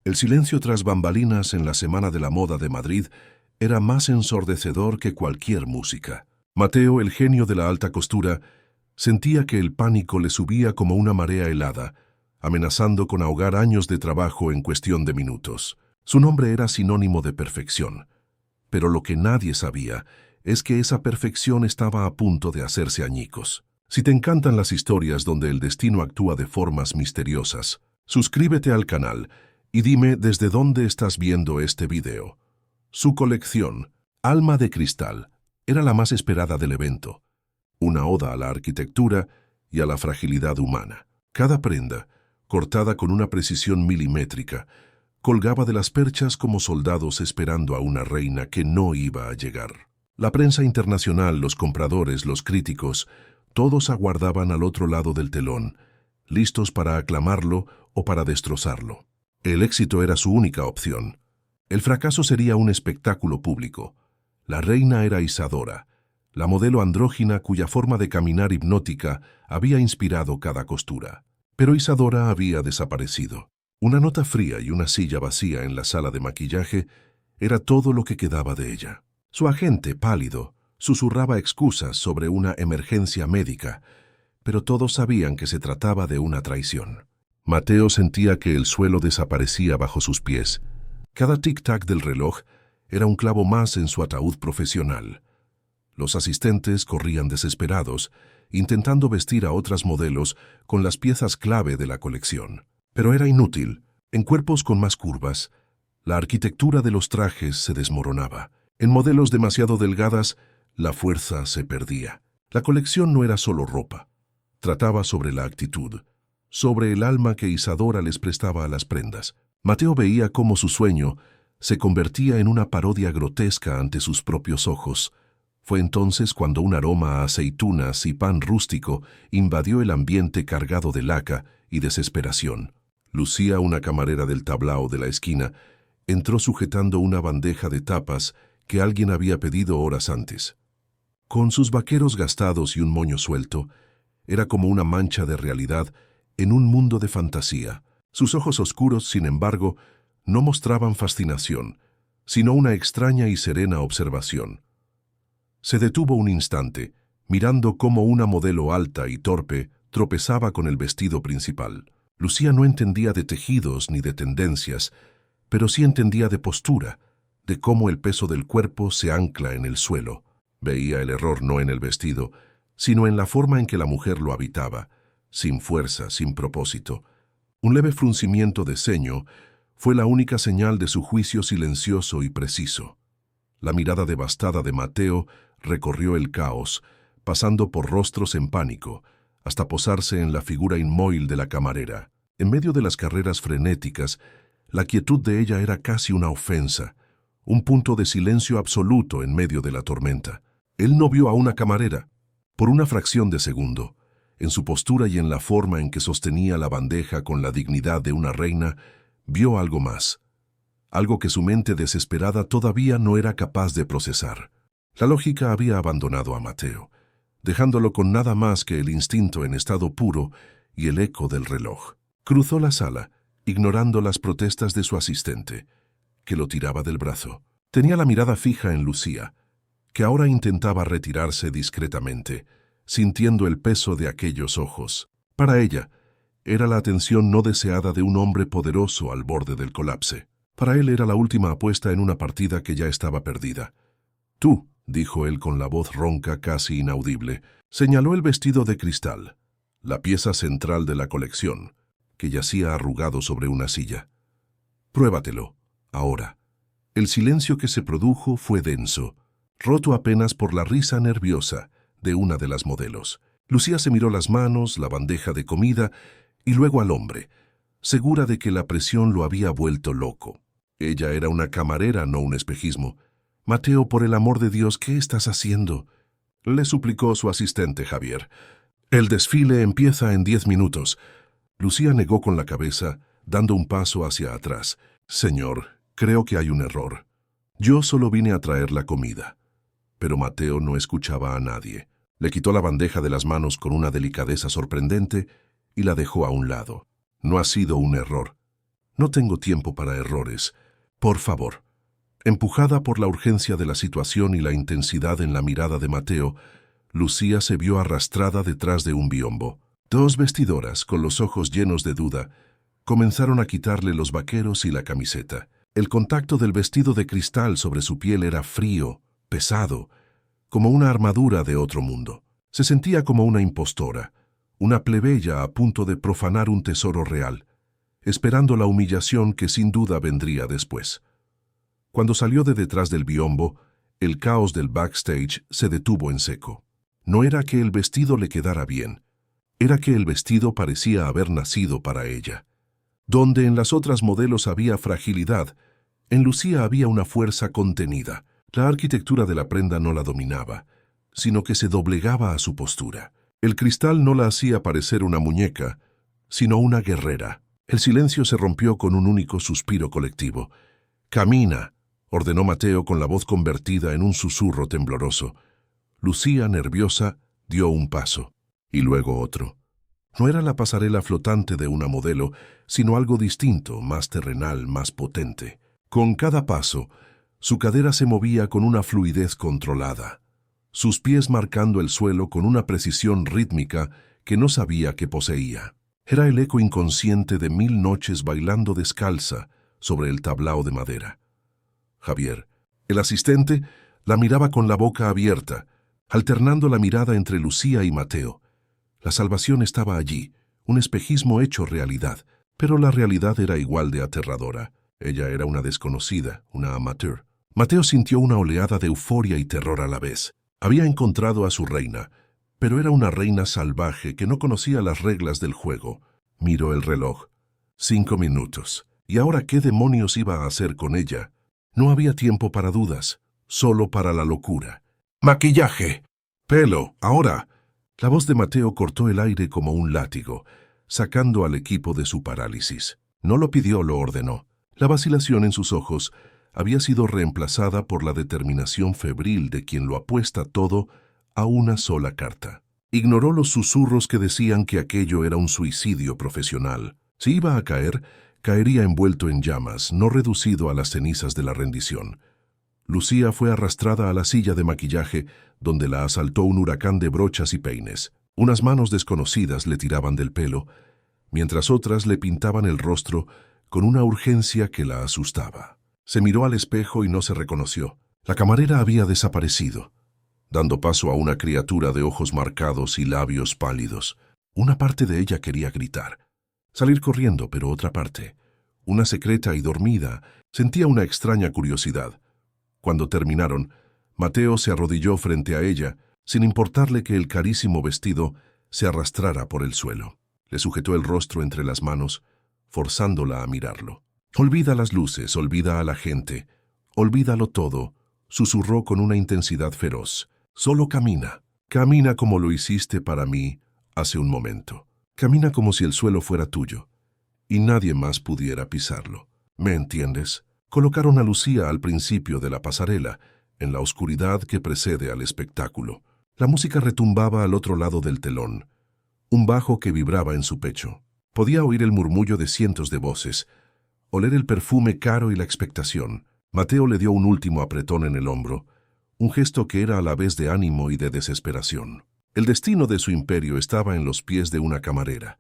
El silencio tras bambalinas en la Semana de la Moda de Madrid era más ensordecedor que cualquier música. Mateo, el genio de la alta costura, sentía que el pánico le subía como una marea helada, amenazando con ahogar años de trabajo en cuestión de minutos. Su nombre era sinónimo de perfección, pero lo que nadie sabía es que esa perfección estaba a punto de hacerse añicos. Si te encantan las historias donde el destino actúa de formas misteriosas, suscríbete al canal y dime desde dónde estás viendo este video. Su colección, Alma de Cristal, era la más esperada del evento, una oda a la arquitectura y a la fragilidad humana. Cada prenda, cortada con una precisión milimétrica, colgaba de las perchas como soldados esperando a una reina que no iba a llegar. La prensa internacional, los compradores, los críticos, todos aguardaban al otro lado del telón, listos para aclamarlo o para destrozarlo. El éxito era su única opción. El fracaso sería un espectáculo público. La reina era Isadora, la modelo andrógina cuya forma de caminar hipnótica había inspirado cada costura. Pero Isadora había desaparecido. Una nota fría y una silla vacía en la sala de maquillaje era todo lo que quedaba de ella. Su agente, pálido, susurraba excusas sobre una emergencia médica, pero todos sabían que se trataba de una traición. Mateo sentía que el suelo desaparecía bajo sus pies. Cada tic-tac del reloj era un clavo más en su ataúd profesional. Los asistentes corrían desesperados, intentando vestir a otras modelos con las piezas clave de la colección. Pero era inútil. En cuerpos con más curvas, la arquitectura de los trajes se desmoronaba. En modelos demasiado delgadas, la fuerza se perdía. La colección no era solo ropa. Trataba sobre la actitud, sobre el alma que Isadora les prestaba a las prendas. Mateo veía cómo su sueño se convertía en una parodia grotesca ante sus propios ojos. Fue entonces cuando un aroma a aceitunas y pan rústico invadió el ambiente cargado de laca y desesperación. Lucía, una camarera del tablao de la esquina, entró sujetando una bandeja de tapas que alguien había pedido horas antes. Con sus vaqueros gastados y un moño suelto, era como una mancha de realidad en un mundo de fantasía. Sus ojos oscuros, sin embargo, no mostraban fascinación, sino una extraña y serena observación. Se detuvo un instante, mirando cómo una modelo alta y torpe tropezaba con el vestido principal. Lucía no entendía de tejidos ni de tendencias, pero sí entendía de postura, de cómo el peso del cuerpo se ancla en el suelo. Veía el error no en el vestido, sino en la forma en que la mujer lo habitaba, sin fuerza, sin propósito. Un leve fruncimiento de ceño fue la única señal de su juicio silencioso y preciso. La mirada devastada de Mateo recorrió el caos, pasando por rostros en pánico, hasta posarse en la figura inmóvil de la camarera. En medio de las carreras frenéticas, la quietud de ella era casi una ofensa, un punto de silencio absoluto en medio de la tormenta. Él no vio a una camarera. Por una fracción de segundo, en su postura y en la forma en que sostenía la bandeja con la dignidad de una reina, vio algo más, algo que su mente desesperada todavía no era capaz de procesar. La lógica había abandonado a Mateo, dejándolo con nada más que el instinto en estado puro y el eco del reloj. Cruzó la sala, ignorando las protestas de su asistente, que lo tiraba del brazo. Tenía la mirada fija en Lucía, que ahora intentaba retirarse discretamente, sintiendo el peso de aquellos ojos. Para ella, era la atención no deseada de un hombre poderoso al borde del colapse. Para él era la última apuesta en una partida que ya estaba perdida. «Tú», dijo él con la voz ronca casi inaudible, señaló el vestido de cristal, la pieza central de la colección, que yacía arrugado sobre una silla. «Pruébatelo, ahora». El silencio que se produjo fue denso, roto apenas por la risa nerviosa de una de las modelos. Lucía se miró las manos, la bandeja de comida y luego al hombre, segura de que la presión lo había vuelto loco. Ella era una camarera, no un espejismo. «Mateo, por el amor de Dios, ¿qué estás haciendo?», le suplicó su asistente Javier. «El desfile empieza en 10 minutos». Lucía negó con la cabeza, dando un paso hacia atrás. «Señor, creo que hay un error. Yo solo vine a traer la comida». Pero Mateo no escuchaba a nadie. Le quitó la bandeja de las manos con una delicadeza sorprendente y la dejó a un lado. «No ha sido un error. No tengo tiempo para errores. Por favor. Empujada por la urgencia de la situación y la intensidad en la mirada de Mateo, Lucía se vio arrastrada detrás de un biombo. Dos vestidoras, con los ojos llenos de duda, comenzaron a quitarle los vaqueros y la camiseta. El contacto del vestido de cristal sobre su piel era frío, pesado, como una armadura de otro mundo. Se sentía como una impostora, una plebeya a punto de profanar un tesoro real, esperando la humillación que sin duda vendría después. Cuando salió de detrás del biombo, el caos del backstage se detuvo en seco. No era que el vestido le quedara bien, era que el vestido parecía haber nacido para ella. Donde en las otras modelos había fragilidad, en Lucía había una fuerza contenida. La arquitectura de la prenda no la dominaba, sino que se doblegaba a su postura. El cristal no la hacía parecer una muñeca, sino una guerrera. El silencio se rompió con un único suspiro colectivo. «Camina», ordenó Mateo con la voz convertida en un susurro tembloroso. Lucía, nerviosa, dio un paso, y luego otro. No era la pasarela flotante de una modelo, sino algo distinto, más terrenal, más potente. Con cada paso, su cadera se movía con una fluidez controlada, sus pies marcando el suelo con una precisión rítmica que no sabía que poseía. Era el eco inconsciente de 1000 noches bailando descalza sobre el tablao de madera. Javier, el asistente, la miraba con la boca abierta, alternando la mirada entre Lucía y Mateo. La salvación estaba allí, un espejismo hecho realidad, pero la realidad era igual de aterradora. Ella era una desconocida, una amateur. Mateo sintió una oleada de euforia y terror a la vez. Había encontrado a su reina, pero era una reina salvaje que no conocía las reglas del juego. Miró el reloj. 5 minutos. ¿Y ahora qué demonios iba a hacer con ella? No había tiempo para dudas, solo para la locura. «Maquillaje. Pelo. Ahora». La voz de Mateo cortó el aire como un látigo, sacando al equipo de su parálisis. No lo pidió, lo ordenó. La vacilación en sus ojos había sido reemplazada por la determinación febril de quien lo apuesta todo a una sola carta. Ignoró los susurros que decían que aquello era un suicidio profesional. Si iba a caer, caería envuelto en llamas, no reducido a las cenizas de la rendición. Lucía fue arrastrada a la silla de maquillaje, donde la asaltó un huracán de brochas y peines. Unas manos desconocidas le tiraban del pelo, mientras otras le pintaban el rostro con una urgencia que la asustaba. Se miró al espejo y no se reconoció. La camarera había desaparecido, dando paso a una criatura de ojos marcados y labios pálidos. Una parte de ella quería gritar, salir corriendo, pero otra parte, una secreta y dormida, sentía una extraña curiosidad. Cuando terminaron, Mateo se arrodilló frente a ella, sin importarle que el carísimo vestido se arrastrara por el suelo. Le sujetó el rostro entre las manos, forzándola a mirarlo. «Olvida las luces, olvida a la gente, olvídalo todo», susurró con una intensidad feroz. «Solo camina. Camina como lo hiciste para mí hace un momento. Camina como si el suelo fuera tuyo y nadie más pudiera pisarlo. ¿Me entiendes?» Colocaron a Lucía al principio de la pasarela, en la oscuridad que precede al espectáculo. La música retumbaba al otro lado del telón, un bajo que vibraba en su pecho. Podía oír el murmullo de cientos de voces, oler el perfume caro y la expectación. Mateo le dio un último apretón en el hombro, un gesto que era a la vez de ánimo y de desesperación. El destino de su imperio estaba en los pies de una camarera.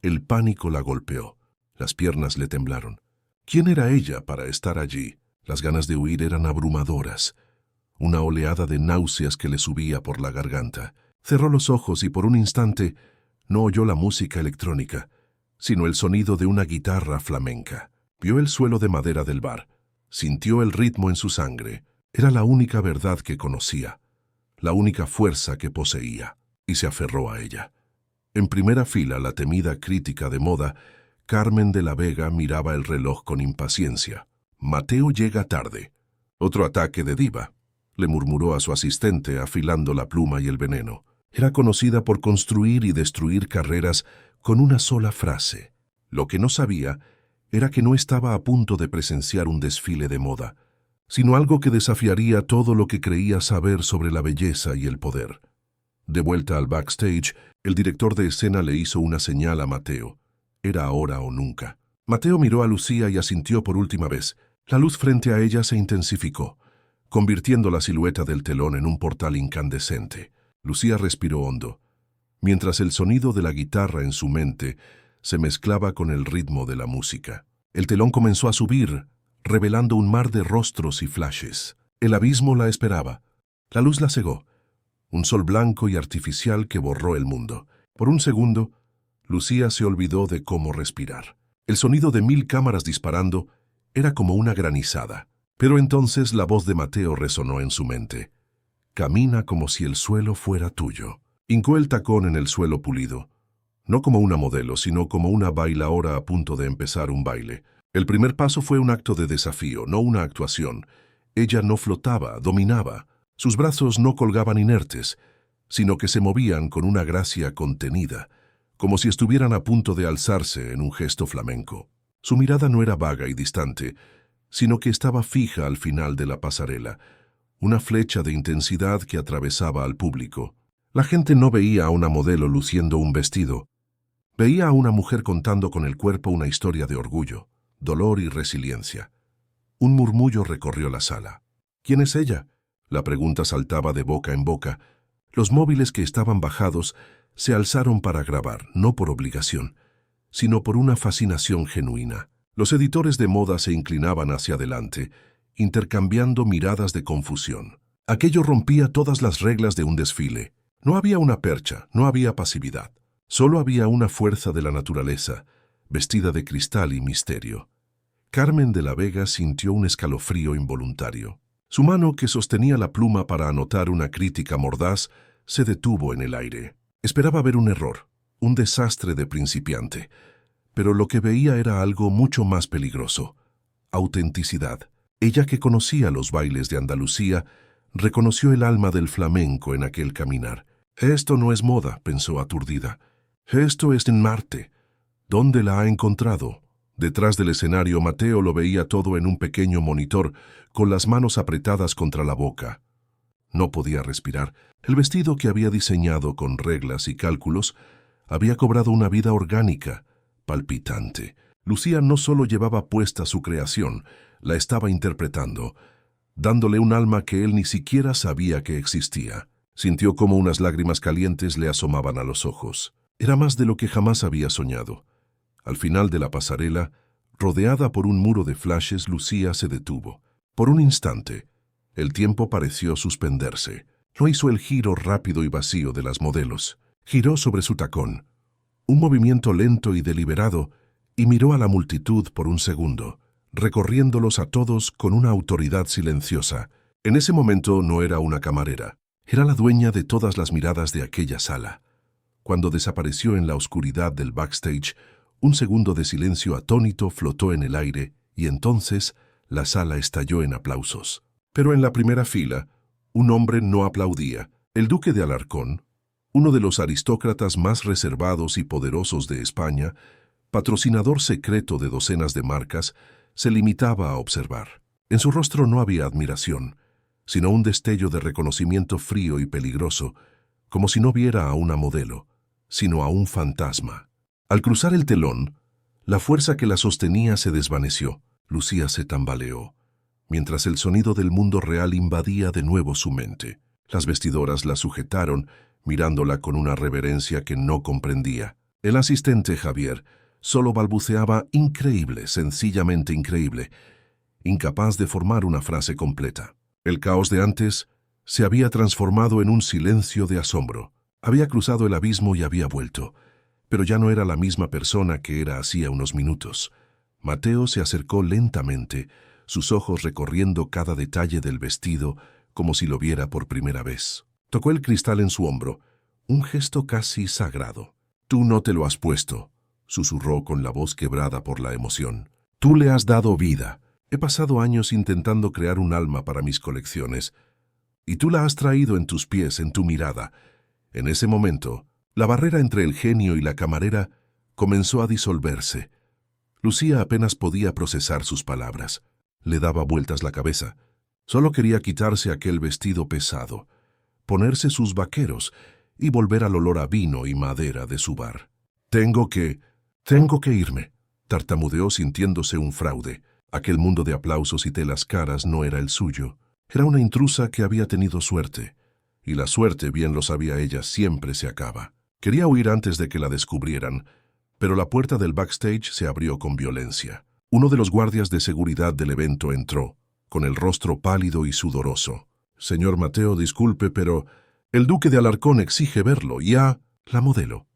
El pánico la golpeó, las piernas le temblaron. ¿Quién era ella para estar allí? Las ganas de huir eran abrumadoras, una oleada de náuseas que le subía por la garganta. Cerró los ojos y por un instante no oyó la música electrónica, sino el sonido de una guitarra flamenca. Vio el suelo de madera del bar, sintió el ritmo en su sangre. Era la única verdad que conocía, la única fuerza que poseía, y se aferró a ella. En primera fila, la temida crítica de moda, Carmen de la Vega miraba el reloj con impaciencia. «Mateo llega tarde». «Otro ataque de diva», le murmuró a su asistente afilando la pluma y el veneno. Era conocida por construir y destruir carreras con una sola frase. Lo que no sabía era que no estaba a punto de presenciar un desfile de moda, sino algo que desafiaría todo lo que creía saber sobre la belleza y el poder. De vuelta al backstage, el director de escena le hizo una señal a Mateo. Era ahora o nunca. Mateo miró a Lucía y asintió por última vez. La luz frente a ella se intensificó, convirtiendo la silueta del telón en un portal incandescente. Lucía respiró hondo, mientras el sonido de la guitarra en su mente se mezclaba con el ritmo de la música. El telón comenzó a subir, revelando un mar de rostros y flashes. El abismo la esperaba. La luz la cegó, un sol blanco y artificial que borró el mundo. Por un segundo, Lucía se olvidó de cómo respirar. El sonido de 1000 cámaras disparando era como una granizada. Pero entonces la voz de Mateo resonó en su mente. Camina como si el suelo fuera tuyo. Hincó el tacón en el suelo pulido, no como una modelo, sino como una bailaora a punto de empezar un baile. El primer paso fue un acto de desafío, no una actuación. Ella no flotaba, dominaba. Sus brazos no colgaban inertes, sino que se movían con una gracia contenida, como si estuvieran a punto de alzarse en un gesto flamenco. Su mirada no era vaga y distante, sino que estaba fija al final de la pasarela, una flecha de intensidad que atravesaba al público. La gente no veía a una modelo luciendo un vestido, veía a una mujer contando con el cuerpo una historia de orgullo, dolor y resiliencia. Un murmullo recorrió la sala. ¿Quién es ella? La pregunta saltaba de boca en boca. Los móviles que estaban bajados se alzaron para grabar, no por obligación, sino por una fascinación genuina. Los editores de moda se inclinaban hacia adelante, intercambiando miradas de confusión. Aquello rompía todas las reglas de un desfile. No había una percha, no había pasividad. Solo había una fuerza de la naturaleza, vestida de cristal y misterio. Carmen de la Vega sintió un escalofrío involuntario. Su mano, que sostenía la pluma para anotar una crítica mordaz, se detuvo en el aire. Esperaba ver un error, un desastre de principiante. Pero lo que veía era algo mucho más peligroso: autenticidad. Ella, que conocía los bailes de Andalucía, reconoció el alma del flamenco en aquel caminar. Esto no es moda, pensó aturdida. Esto es en Marte. ¿Dónde la ha encontrado? Detrás del escenario, Mateo lo veía todo en un pequeño monitor, con las manos apretadas contra la boca. No podía respirar. El vestido que había diseñado con reglas y cálculos había cobrado una vida orgánica, palpitante. Lucía no solo llevaba puesta su creación, la estaba interpretando, dándole un alma que él ni siquiera sabía que existía. Sintió como unas lágrimas calientes le asomaban a los ojos. Era más de lo que jamás había soñado. Al final de la pasarela, rodeada por un muro de flashes, Lucía se detuvo. Por un instante, el tiempo pareció suspenderse. No hizo el giro rápido y vacío de las modelos. Giró sobre su tacón, un movimiento lento y deliberado, y miró a la multitud por un segundo, recorriéndolos a todos con una autoridad silenciosa. En ese momento no era una camarera. Era la dueña de todas las miradas de aquella sala. Cuando desapareció en la oscuridad del backstage, un segundo de silencio atónito flotó en el aire y entonces la sala estalló en aplausos. Pero en la primera fila, un hombre no aplaudía. El duque de Alarcón, uno de los aristócratas más reservados y poderosos de España, patrocinador secreto de docenas de marcas, se limitaba a observar. En su rostro no había admiración, sino un destello de reconocimiento frío y peligroso, como si no viera a una modelo, sino a un fantasma. Al cruzar el telón, la fuerza que la sostenía se desvaneció. Lucía se tambaleó, mientras el sonido del mundo real invadía de nuevo su mente. Las vestidoras la sujetaron, mirándola con una reverencia que no comprendía. El asistente Javier solo balbuceaba increíble, sencillamente increíble, incapaz de formar una frase completa. El caos de antes se había transformado en un silencio de asombro. Había cruzado el abismo y había vuelto, pero ya no era la misma persona que era hacía unos minutos. Mateo se acercó lentamente, sus ojos recorriendo cada detalle del vestido como si lo viera por primera vez. Tocó el cristal en su hombro, un gesto casi sagrado. «Tú no te lo has puesto», susurró con la voz quebrada por la emoción. «Tú le has dado vida. He pasado años intentando crear un alma para mis colecciones, y tú la has traído en tus pies, en tu mirada». En ese momento, la barrera entre el genio y la camarera comenzó a disolverse. Lucía apenas podía procesar sus palabras. Le daba vueltas la cabeza. Solo quería quitarse aquel vestido pesado, ponerse sus vaqueros y volver al olor a vino y madera de su bar. Tengo que irme», tartamudeó sintiéndose un fraude. Aquel mundo de aplausos y telas caras no era el suyo. Era una intrusa que había tenido suerte. Y la suerte, bien lo sabía ella, siempre se acaba. Quería huir antes de que la descubrieran, pero la puerta del backstage se abrió con violencia. Uno de los guardias de seguridad del evento entró, con el rostro pálido y sudoroso. «Señor Mateo, disculpe, pero el duque de Alarcón exige verlo, y a la modelo».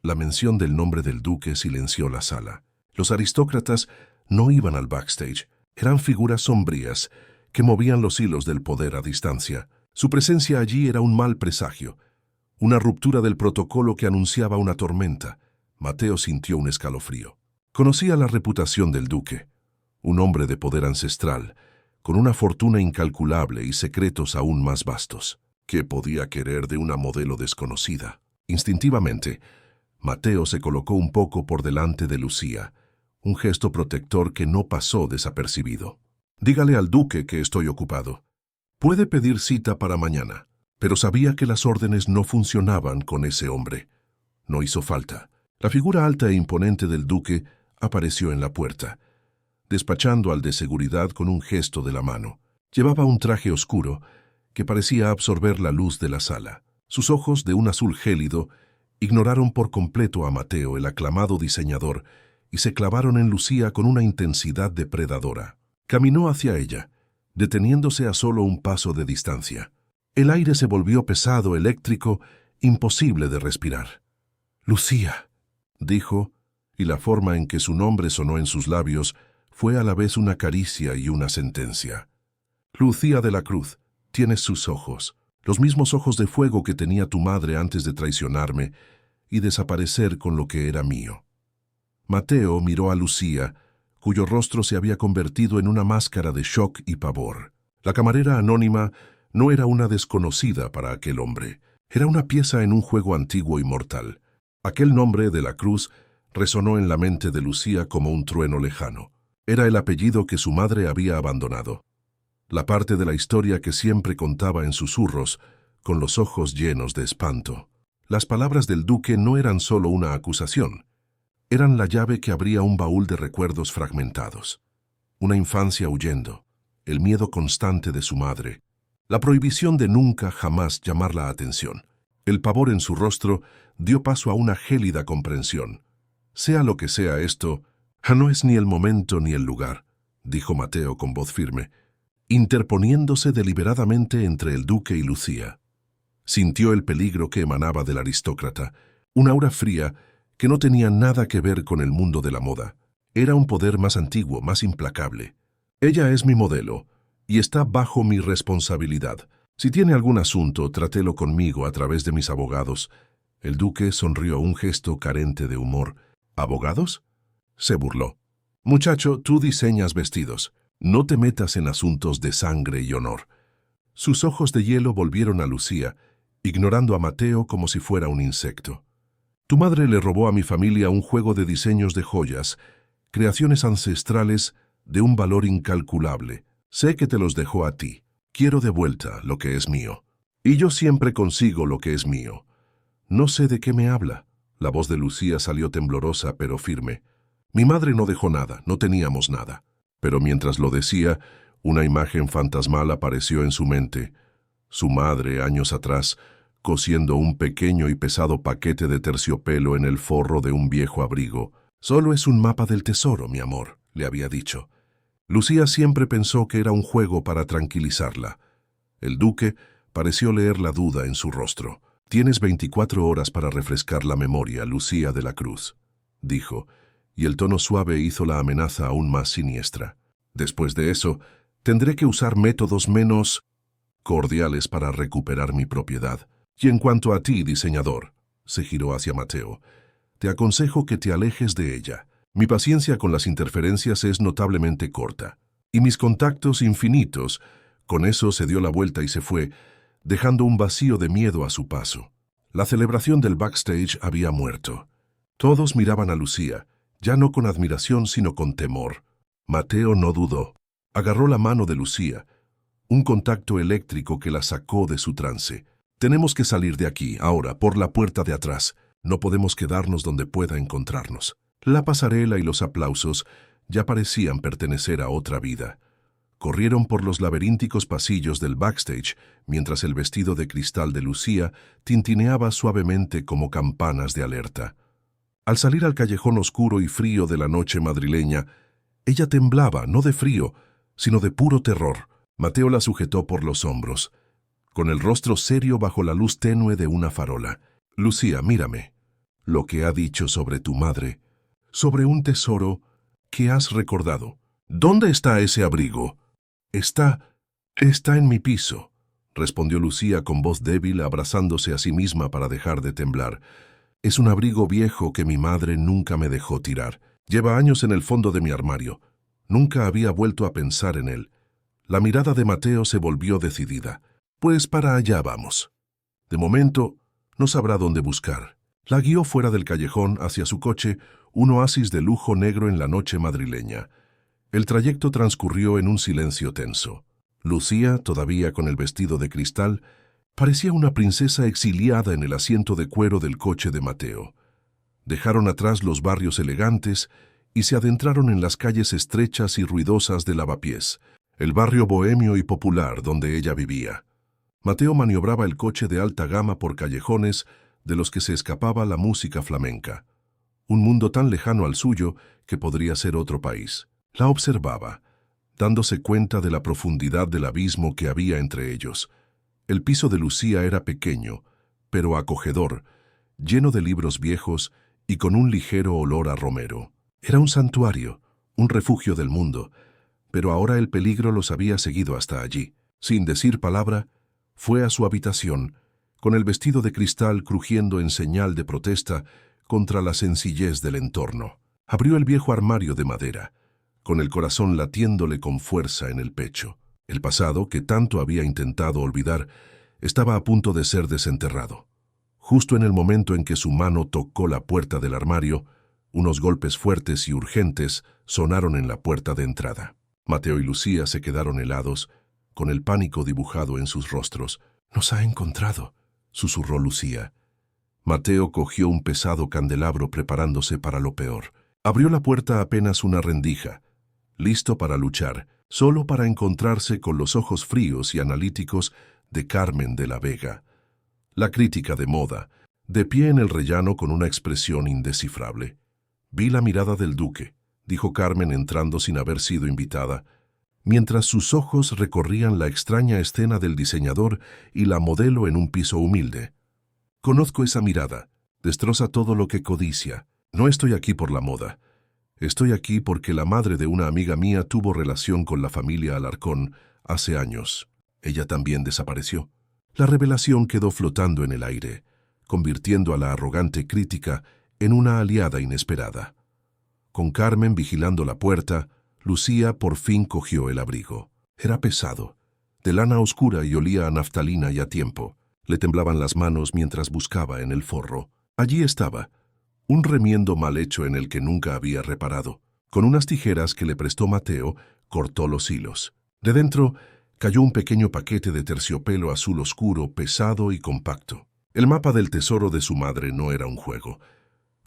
La mención del nombre del duque silenció la sala. Los aristócratas no iban al backstage. Eran figuras sombrías que movían los hilos del poder a distancia. Su presencia allí era un mal presagio, una ruptura del protocolo que anunciaba una tormenta. Mateo sintió un escalofrío. Conocía la reputación del duque, un hombre de poder ancestral, con una fortuna incalculable y secretos aún más vastos. ¿Qué podía querer de una modelo desconocida? Instintivamente, Mateo se colocó un poco por delante de Lucía, un gesto protector que no pasó desapercibido. «Dígale al duque que estoy ocupado. Puede pedir cita para mañana». Pero sabía que las órdenes no funcionaban con ese hombre. No hizo falta. La figura alta e imponente del duque apareció en la puerta, despachando al de seguridad con un gesto de la mano. Llevaba un traje oscuro que parecía absorber la luz de la sala. Sus ojos, de un azul gélido, ignoraron por completo a Mateo, el aclamado diseñador, y se clavaron en Lucía con una intensidad depredadora. Caminó hacia ella, deteniéndose a solo un paso de distancia. El aire se volvió pesado, eléctrico, imposible de respirar. «Lucía», dijo, y la forma en que su nombre sonó en sus labios fue a la vez una caricia y una sentencia. «Lucía de la Cruz, tienes sus ojos, los mismos ojos de fuego que tenía tu madre antes de traicionarme y desaparecer con lo que era mío». Mateo miró a Lucía, cuyo rostro se había convertido en una máscara de shock y pavor. La camarera anónima no era una desconocida para aquel hombre. Era una pieza en un juego antiguo y mortal. Aquel nombre, de la Cruz, resonó en la mente de Lucía como un trueno lejano. Era el apellido que su madre había abandonado. La parte de la historia que siempre contaba en susurros, con los ojos llenos de espanto. Las palabras del duque no eran solo una acusación. Eran la llave que abría un baúl de recuerdos fragmentados. Una infancia huyendo, el miedo constante de su madre, la prohibición de nunca jamás llamar la atención. El pavor en su rostro dio paso a una gélida comprensión. «Sea lo que sea esto, no es ni el momento ni el lugar», dijo Mateo con voz firme, interponiéndose deliberadamente entre el duque y Lucía. Sintió el peligro que emanaba del aristócrata, un aura fría que no tenía nada que ver con el mundo de la moda. Era un poder más antiguo, más implacable. «Ella es mi modelo, y está bajo mi responsabilidad. Si tiene algún asunto, trátelo conmigo a través de mis abogados». El duque sonrió, un gesto carente de humor. «¿Abogados?», se burló. «Muchacho, tú diseñas vestidos. No te metas en asuntos de sangre y honor». Sus ojos de hielo volvieron a Lucía, ignorando a Mateo como si fuera un insecto. «Tu madre le robó a mi familia un juego de diseños de joyas, creaciones ancestrales de un valor incalculable. Sé que te los dejó a ti. Quiero de vuelta lo que es mío. Y yo siempre consigo lo que es mío». «No sé de qué me habla». La voz de Lucía salió temblorosa pero firme. «Mi madre no dejó nada, no teníamos nada». Pero mientras lo decía, una imagen fantasmal apareció en su mente. Su madre, años atrás, cosiendo un pequeño y pesado paquete de terciopelo en el forro de un viejo abrigo. «Solo es un mapa del tesoro, mi amor», le había dicho. Lucía siempre pensó que era un juego para tranquilizarla. El duque pareció leer la duda en su rostro. «Tienes 24 horas para refrescar la memoria, Lucía de la Cruz», dijo, y el tono suave hizo la amenaza aún más siniestra. «Después de eso, tendré que usar métodos menos cordiales para recuperar mi propiedad. Y en cuanto a ti, diseñador», se giró hacia Mateo, «te aconsejo que te alejes de ella. Mi paciencia con las interferencias es notablemente corta, y mis contactos infinitos». Con eso se dio la vuelta y se fue, dejando un vacío de miedo a su paso. La celebración del backstage había muerto. Todos miraban a Lucía, ya no con admiración sino con temor. Mateo no dudó. Agarró la mano de Lucía, un contacto eléctrico que la sacó de su trance. «Tenemos que salir de aquí, ahora, por la puerta de atrás. No podemos quedarnos donde pueda encontrarnos». La pasarela y los aplausos ya parecían pertenecer a otra vida. Corrieron por los laberínticos pasillos del backstage mientras el vestido de cristal de Lucía tintineaba suavemente como campanas de alerta. Al salir al callejón oscuro y frío de la noche madrileña, ella temblaba, no de frío, sino de puro terror. Mateo la sujetó por los hombros, con el rostro serio bajo la luz tenue de una farola. «Lucía, mírame. Lo que ha dicho sobre tu madre, sobre un tesoro que has recordado. ¿Dónde está ese abrigo?» Está en mi piso», respondió Lucía con voz débil, abrazándose a sí misma para dejar de temblar. «Es un abrigo viejo que mi madre nunca me dejó tirar. Lleva años en el fondo de mi armario. Nunca había vuelto a pensar en él». La mirada de Mateo se volvió decidida. «Pues para allá vamos. De momento, no sabrá dónde buscar». La guió fuera del callejón hacia su coche, un oasis de lujo negro en la noche madrileña. El trayecto transcurrió en un silencio tenso. Lucía, todavía con el vestido de cristal, parecía una princesa exiliada en el asiento de cuero del coche de Mateo. Dejaron atrás los barrios elegantes y se adentraron en las calles estrechas y ruidosas de Lavapiés, el barrio bohemio y popular donde ella vivía. Mateo maniobraba el coche de alta gama por callejones de los que se escapaba la música flamenca. Un mundo tan lejano al suyo que podría ser otro país. La observaba, dándose cuenta de la profundidad del abismo que había entre ellos. El piso de Lucía era pequeño, pero acogedor, lleno de libros viejos y con un ligero olor a romero. Era un santuario, un refugio del mundo, pero ahora el peligro los había seguido hasta allí. Sin decir palabra, fue a su habitación, con el vestido de cristal crujiendo en señal de protesta contra la sencillez del entorno. Abrió el viejo armario de madera, con el corazón latiéndole con fuerza en el pecho. El pasado, que tanto había intentado olvidar, estaba a punto de ser desenterrado. Justo en el momento en que su mano tocó la puerta del armario, unos golpes fuertes y urgentes sonaron en la puerta de entrada. Mateo y Lucía se quedaron helados, con el pánico dibujado en sus rostros. «Nos ha encontrado», susurró Lucía. Mateo cogió un pesado candelabro preparándose para lo peor. Abrió la puerta apenas una rendija, listo para luchar, solo para encontrarse con los ojos fríos y analíticos de Carmen de la Vega, la crítica de moda, de pie en el rellano con una expresión indescifrable. «Vi la mirada del duque», dijo Carmen entrando sin haber sido invitada, mientras sus ojos recorrían la extraña escena del diseñador y la modelo en un piso humilde. «Conozco esa mirada, destroza todo lo que codicia. No estoy aquí por la moda. Estoy aquí porque la madre de una amiga mía tuvo relación con la familia Alarcón hace años. Ella también desapareció». La revelación quedó flotando en el aire, convirtiendo a la arrogante crítica en una aliada inesperada. Con Carmen vigilando la puerta, Lucía por fin cogió el abrigo. Era pesado, de lana oscura y olía a naftalina y a tiempo. Le temblaban las manos mientras buscaba en el forro. Allí estaba, un remiendo mal hecho en el que nunca había reparado. Con unas tijeras que le prestó Mateo, cortó los hilos. De dentro cayó un pequeño paquete de terciopelo azul oscuro, pesado y compacto. El mapa del tesoro de su madre no era un juego.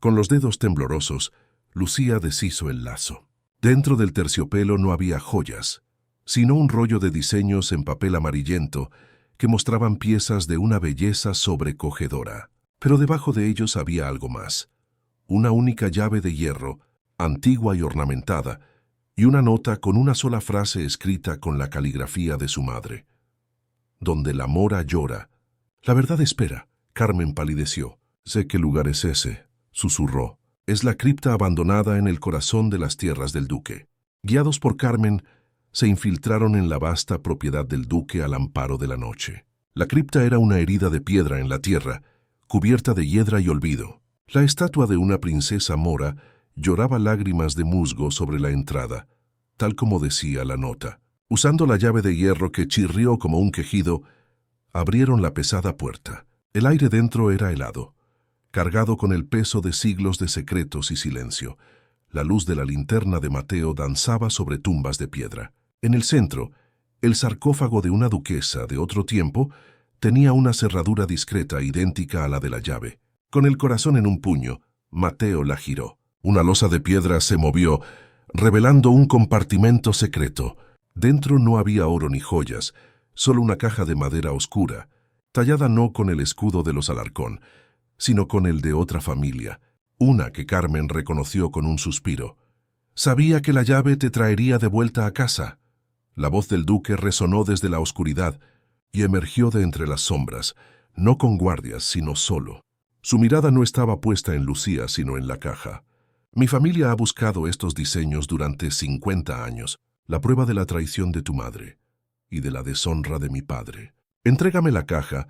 Con los dedos temblorosos, Lucía deshizo el lazo. Dentro del terciopelo no había joyas, sino un rollo de diseños en papel amarillento que mostraban piezas de una belleza sobrecogedora. Pero debajo de ellos había algo más. Una única llave de hierro, antigua y ornamentada, y una nota con una sola frase escrita con la caligrafía de su madre. «Donde la mora llora, la verdad espera». Carmen palideció. «Sé qué lugar es ese», susurró. «Es la cripta abandonada en el corazón de las tierras del duque». Guiados por Carmen, se infiltraron en la vasta propiedad del duque al amparo de la noche. La cripta era una herida de piedra en la tierra, cubierta de hiedra y olvido. La estatua de una princesa mora lloraba lágrimas de musgo sobre la entrada, tal como decía la nota. Usando la llave de hierro que chirrió como un quejido, abrieron la pesada puerta. El aire dentro era helado, cargado con el peso de siglos de secretos y silencio. La luz de la linterna de Mateo danzaba sobre tumbas de piedra. En el centro, el sarcófago de una duquesa de otro tiempo tenía una cerradura discreta idéntica a la de la llave. Con el corazón en un puño, Mateo la giró. Una losa de piedra se movió, revelando un compartimento secreto. Dentro no había oro ni joyas, solo una caja de madera oscura, tallada no con el escudo de los Alarcón, sino con el de otra familia, una que Carmen reconoció con un suspiro. «Sabía que la llave te traería de vuelta a casa». La voz del duque resonó desde la oscuridad y emergió de entre las sombras, no con guardias, sino solo. Su mirada no estaba puesta en Lucía, sino en la caja. «Mi familia ha buscado estos diseños durante 50 años, la prueba de la traición de tu madre y de la deshonra de mi padre. Entrégame la caja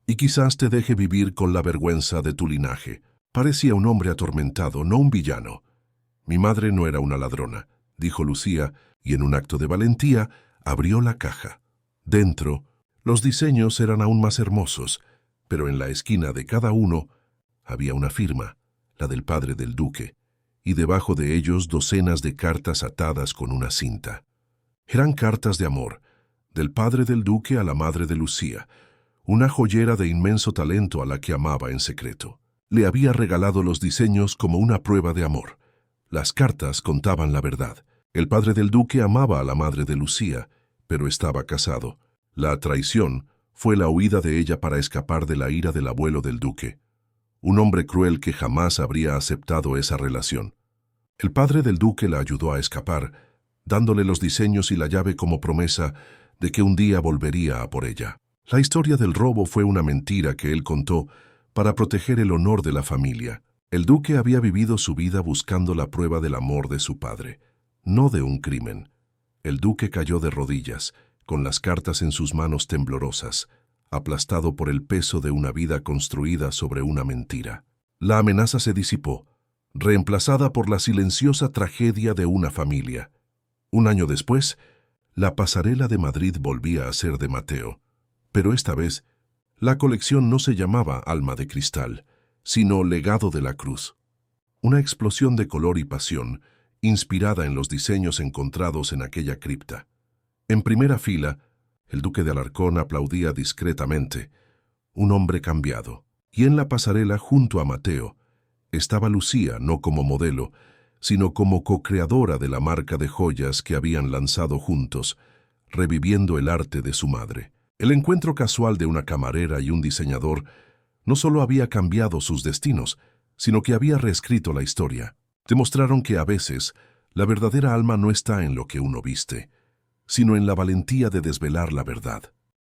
y quizás te deje vivir con la vergüenza de tu linaje». Parecía un hombre atormentado, no un villano. «Mi madre no era una ladrona», dijo Lucía, y en un acto de valentía abrió la caja. Dentro, los diseños eran aún más hermosos, pero en la esquina de cada uno había una firma, la del padre del duque, y debajo de ellos docenas de cartas atadas con una cinta. Eran cartas de amor, del padre del duque a la madre de Lucía, una joyera de inmenso talento a la que amaba en secreto. Le había regalado los diseños como una prueba de amor. Las cartas contaban la verdad. El padre del duque amaba a la madre de Lucía, pero estaba casado. La traición fue la huida de ella para escapar de la ira del abuelo del duque, un hombre cruel que jamás habría aceptado esa relación. El padre del duque la ayudó a escapar, dándole los diseños y la llave como promesa de que un día volvería a por ella. La historia del robo fue una mentira que él contó para proteger el honor de la familia. El duque había vivido su vida buscando la prueba del amor de su padre, no de un crimen. El duque cayó de rodillas, con las cartas en sus manos temblorosas, aplastado por el peso de una vida construida sobre una mentira. La amenaza se disipó, reemplazada por la silenciosa tragedia de una familia. Un año después, la pasarela de Madrid volvía a ser de Mateo, pero esta vez la colección no se llamaba Alma de Cristal, sino Legado de la Cruz. Una explosión de color y pasión, inspirada en los diseños encontrados en aquella cripta. En primera fila, el duque de Alarcón aplaudía discretamente, un hombre cambiado, y en la pasarela junto a Mateo estaba Lucía, no como modelo, sino como co-creadora de la marca de joyas que habían lanzado juntos, reviviendo el arte de su madre. El encuentro casual de una camarera y un diseñador no solo había cambiado sus destinos, sino que había reescrito la historia. Demostraron que a veces la verdadera alma no está en lo que uno viste, sino en la valentía de desvelar la verdad.